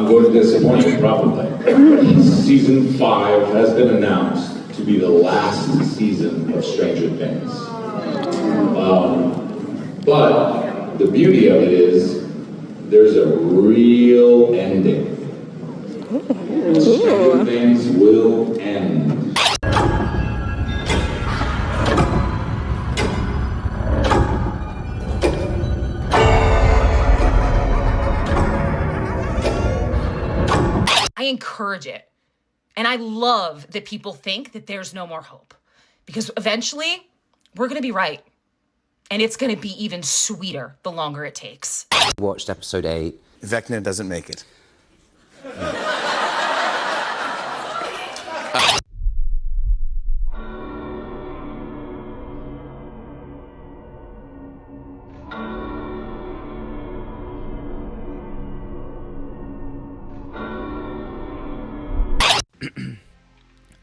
I'm going to disappoint you, probably. Season 5 has been announced to be the last season of Stranger Things. But the beauty of it is, there's a real ending. Stranger Things will end. I encourage it. And I love that people think that there's no more hope. Because eventually, we're going to be right. And it's going to be even sweeter the longer it takes. Watched episode 8. Vecna doesn't make it.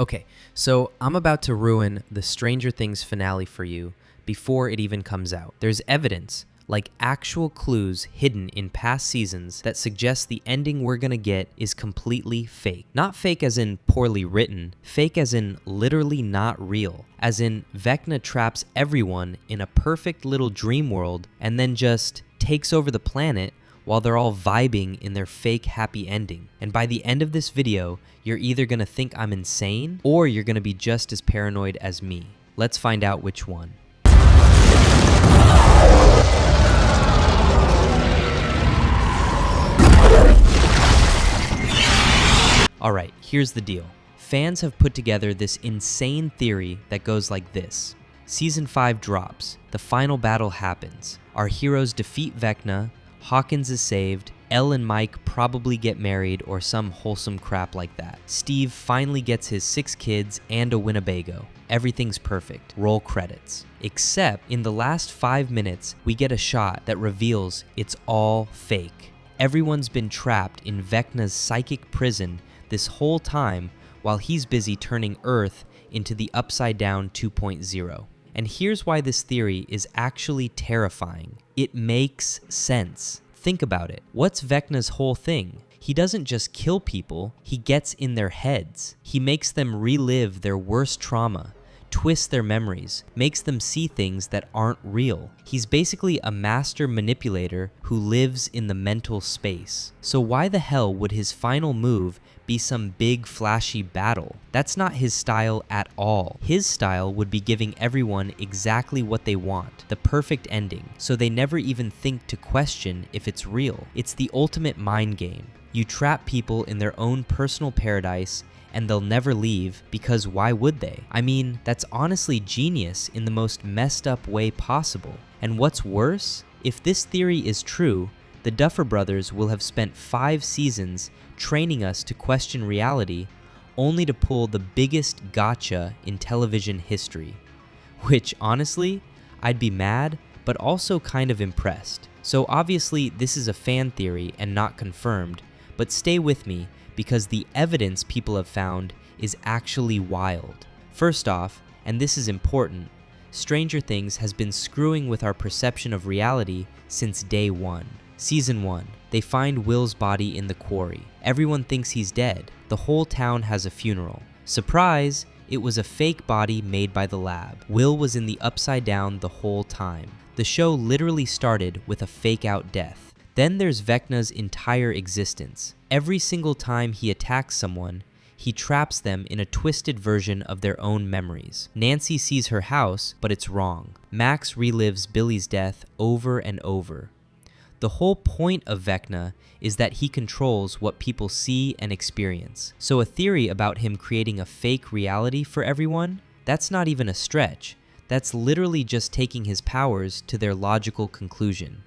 Okay, so I'm about to ruin the Stranger Things finale for you before it even comes out. There's evidence, like actual clues hidden in past seasons that suggest the ending we're gonna get is completely fake. Not fake as in poorly written, fake as in literally not real. As in, Vecna traps everyone in a perfect little dream world and then just takes over the planet while they're all vibing in their fake happy ending. And by the end of this video, you're either gonna think I'm insane or you're gonna be just as paranoid as me. Let's find out which one. Alright, here's the deal. Fans have put together this insane theory that goes like this. Season 5 drops, the final battle happens, our heroes defeat Vecna, Hawkins is saved, Elle and Mike probably get married or some wholesome crap like that. Steve finally gets his 6 kids and a Winnebago. Everything's perfect. Roll credits. Except in the last 5 minutes, we get a shot that reveals it's all fake. Everyone's been trapped in Vecna's psychic prison this whole time while he's busy turning Earth into the Upside Down 2.0. And here's why this theory is actually terrifying. It makes sense. Think about it. What's Vecna's whole thing? He doesn't just kill people, he gets in their heads. He makes them relive their worst trauma, twists their memories, makes them see things that aren't real. He's basically a master manipulator who lives in the mental space. So why the hell would his final move be some big flashy battle? That's not his style at all. His style would be giving everyone exactly what they want, the perfect ending, so they never even think to question if it's real. It's the ultimate mind game. You trap people in their own personal paradise and they'll never leave, because why would they? I mean, that's honestly genius in the most messed up way possible. And what's worse, if this theory is true, the Duffer Brothers will have spent 5 seasons training us to question reality, only to pull the biggest gotcha in television history. Which, honestly, I'd be mad, but also kind of impressed. So obviously this is a fan theory and not confirmed, but stay with me because the evidence people have found is actually wild. First off, and this is important, Stranger Things has been screwing with our perception of reality since day 1. Season 1, they find Will's body in the quarry. Everyone thinks he's dead. The whole town has a funeral. Surprise! It was a fake body made by the lab. Will was in the Upside Down the whole time. The show literally started with a fake-out death. Then there's Vecna's entire existence. Every single time he attacks someone, he traps them in a twisted version of their own memories. Nancy sees her house, but it's wrong. Max relives Billy's death over and over. The whole point of Vecna is that he controls what people see and experience. So a theory about him creating a fake reality for everyone, that's not even a stretch. That's literally just taking his powers to their logical conclusion.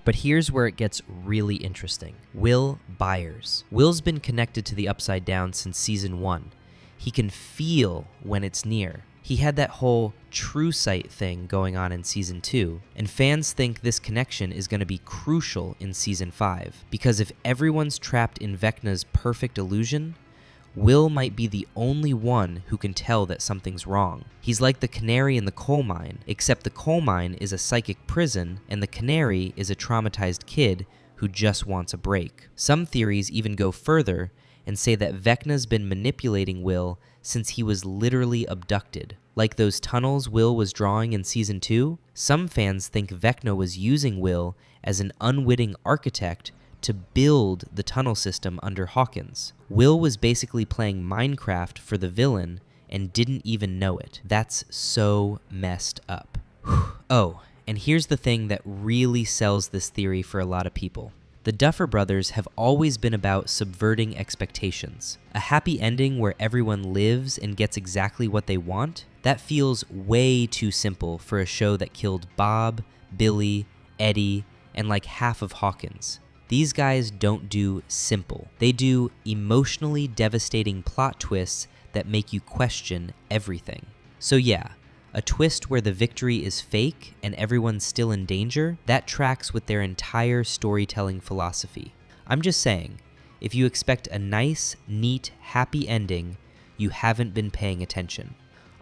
But here's where it gets really interesting. Will Byers. Will's been connected to the Upside Down since season 1. He can feel when it's near. He had that whole true sight thing going on in season 2, and fans think this connection is going to be crucial in season 5, because if everyone's trapped in Vecna's perfect illusion, Will might be the only one who can tell that something's wrong. He's like the canary in the coal mine, except the coal mine is a psychic prison and the canary is a traumatized kid who just wants a break. Some theories even go further and say that Vecna's been manipulating Will since he was literally abducted. Like those tunnels Will was drawing in Season 2, some fans think Vecna was using Will as an unwitting architect to build the tunnel system under Hawkins. Will was basically playing Minecraft for the villain and didn't even know it. That's so messed up. Oh, and here's the thing that really sells this theory for a lot of people. The Duffer Brothers have always been about subverting expectations. A happy ending where everyone lives and gets exactly what they want? That feels way too simple for a show that killed Bob, Billy, Eddie, and like half of Hawkins. These guys don't do simple. They do emotionally devastating plot twists that make you question everything. So yeah, a twist where the victory is fake and everyone's still in danger, that tracks with their entire storytelling philosophy. I'm just saying, if you expect a nice, neat, happy ending, you haven't been paying attention.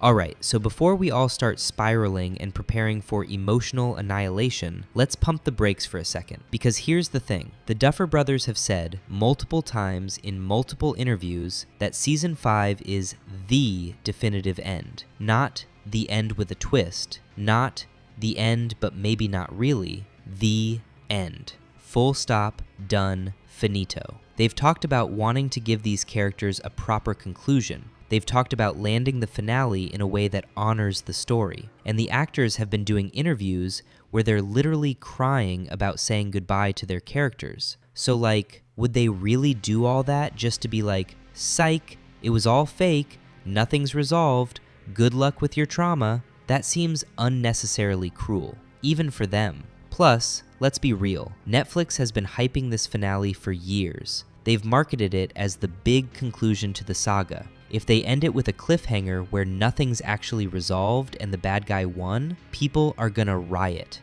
Alright, so before we all start spiraling and preparing for emotional annihilation, let's pump the brakes for a second. Because here's the thing, the Duffer Brothers have said multiple times in multiple interviews that Season 5 is the definitive end. Not the end with a twist. Not the end but maybe not really. The end. Full stop, done, finito. They've talked about wanting to give these characters a proper conclusion. They've talked about landing the finale in a way that honors the story. And the actors have been doing interviews where they're literally crying about saying goodbye to their characters. So like, would they really do all that just to be like, psych, it was all fake, nothing's resolved, good luck with your trauma? That seems unnecessarily cruel, even for them. Plus, let's be real, Netflix has been hyping this finale for years. They've marketed it as the big conclusion to the saga. If they end it with a cliffhanger where nothing's actually resolved and the bad guy won, people are gonna riot.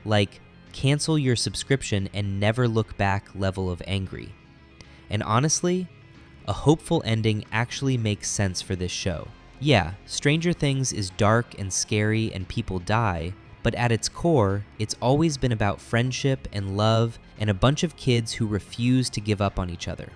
Like, cancel your subscription and never look back level of angry. And honestly, a hopeful ending actually makes sense for this show. Yeah, Stranger Things is dark and scary and people die, but at its core, it's always been about friendship and love and a bunch of kids who refuse to give up on each other.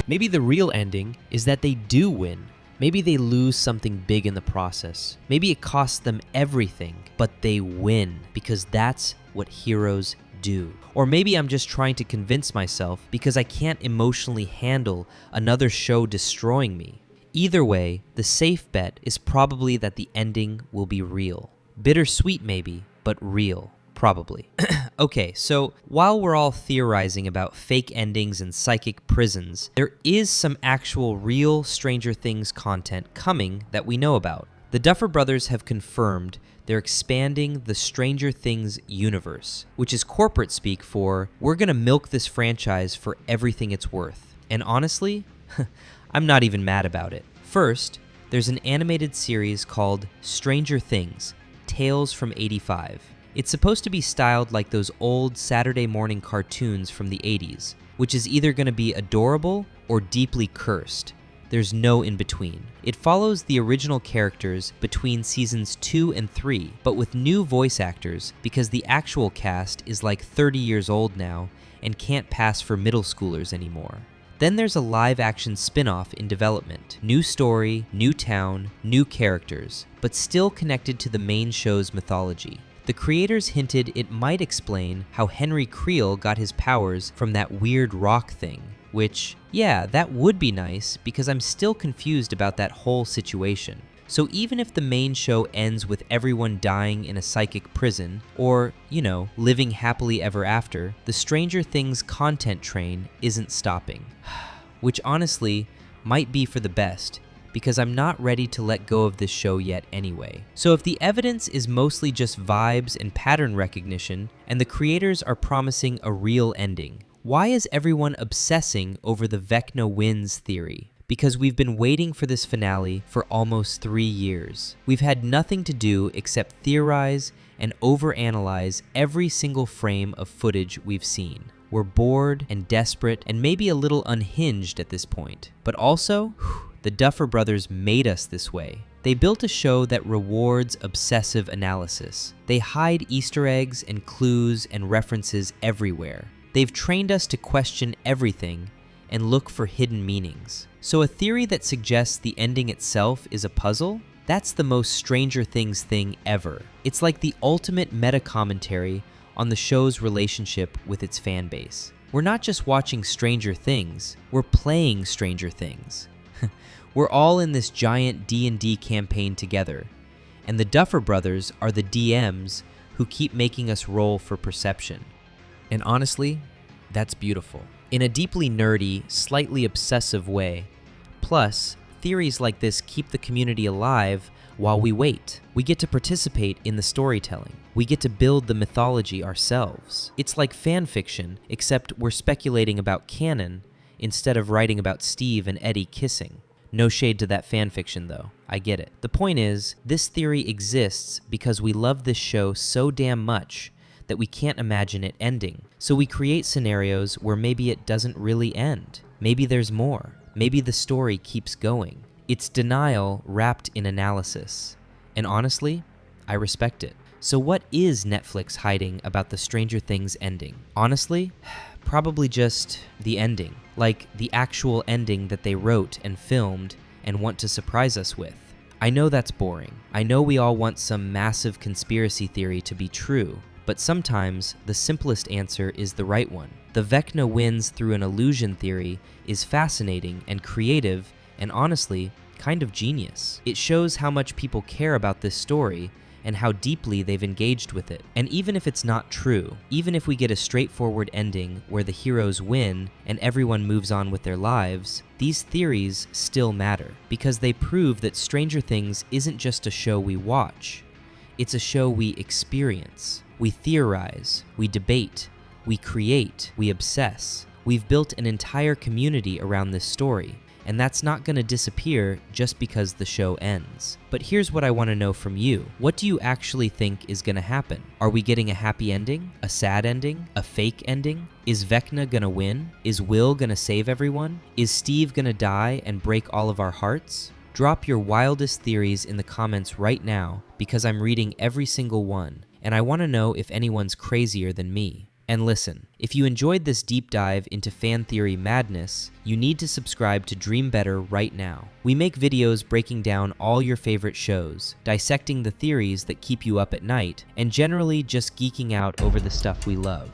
Maybe the real ending is that they do win. Maybe they lose something big in the process. Maybe it costs them everything, but they win because that's what heroes do. Or maybe I'm just trying to convince myself because I can't emotionally handle another show destroying me. Either way, the safe bet is probably that the ending will be real. Bittersweet maybe, but real. Probably. Okay, so while we're all theorizing about fake endings and psychic prisons, there is some actual real Stranger Things content coming that we know about. The Duffer Brothers have confirmed they're expanding the Stranger Things universe, which is corporate speak for, we're gonna milk this franchise for everything it's worth. And honestly, I'm not even mad about it. First, there's an animated series called Stranger Things, Tales from '85. It's supposed to be styled like those old Saturday morning cartoons from the 80s, which is either going to be adorable or deeply cursed. There's no in between. It follows the original characters between seasons 2 and 3, but with new voice actors because the actual cast is like 30 years old now and can't pass for middle schoolers anymore. Then there's a live-action spin-off in development. New story, new town, new characters, but still connected to the main show's mythology. The creators hinted it might explain how Henry Creel got his powers from that weird rock thing, which, yeah, that would be nice because I'm still confused about that whole situation. So even if the main show ends with everyone dying in a psychic prison, or, you know, living happily ever after, the Stranger Things content train isn't stopping. Which honestly might be for the best, because I'm not ready to let go of this show yet anyway. So if the evidence is mostly just vibes and pattern recognition, and the creators are promising a real ending, why is everyone obsessing over the Vecna wins theory? Because we've been waiting for this finale for almost 3 years. We've had nothing to do except theorize and overanalyze every single frame of footage we've seen. We're bored and desperate and maybe a little unhinged at this point. But also, the Duffer Brothers made us this way. They built a show that rewards obsessive analysis. They hide Easter eggs and clues and references everywhere. They've trained us to question everything and look for hidden meanings. So a theory that suggests the ending itself is a puzzle? That's the most Stranger Things thing ever. It's like the ultimate meta-commentary on the show's relationship with its fan base. We're not just watching Stranger Things, we're playing Stranger Things. We're all in this giant D&D campaign together, and the Duffer Brothers are the DMs who keep making us roll for perception. And honestly, that's beautiful. In a deeply nerdy, slightly obsessive way. Plus, theories like this keep the community alive while we wait. We get to participate in the storytelling. We get to build the mythology ourselves. It's like fan fiction, except we're speculating about canon instead of writing about Steve and Eddie kissing. No shade to that fan fiction though, I get it. The point is, this theory exists because we love this show so damn much that we can't imagine it ending. So we create scenarios where maybe it doesn't really end. Maybe there's more. Maybe the story keeps going. It's denial wrapped in analysis. And honestly, I respect it. So what is Netflix hiding about the Stranger Things ending? Honestly, probably just the ending. Like the actual ending that they wrote and filmed and want to surprise us with. I know that's boring. I know we all want some massive conspiracy theory to be true, but sometimes the simplest answer is the right one. The Vecna wins through an illusion theory is fascinating and creative and honestly, kind of genius. It shows how much people care about this story and how deeply they've engaged with it. And even if it's not true, even if we get a straightforward ending where the heroes win and everyone moves on with their lives, these theories still matter because they prove that Stranger Things isn't just a show we watch, it's a show we experience. We theorize, we debate, we create, we obsess. We've built an entire community around this story, and that's not going to disappear just because the show ends. But here's what I want to know from you. What do you actually think is going to happen? Are we getting a happy ending? A sad ending? A fake ending? Is Vecna going to win? Is Will going to save everyone? Is Steve going to die and break all of our hearts? Drop your wildest theories in the comments right now because I'm reading every single one, and I want to know if anyone's crazier than me. And listen, if you enjoyed this deep dive into fan theory madness, you need to subscribe to Dream Better right now. We make videos breaking down all your favorite shows, dissecting the theories that keep you up at night, and generally just geeking out over the stuff we love.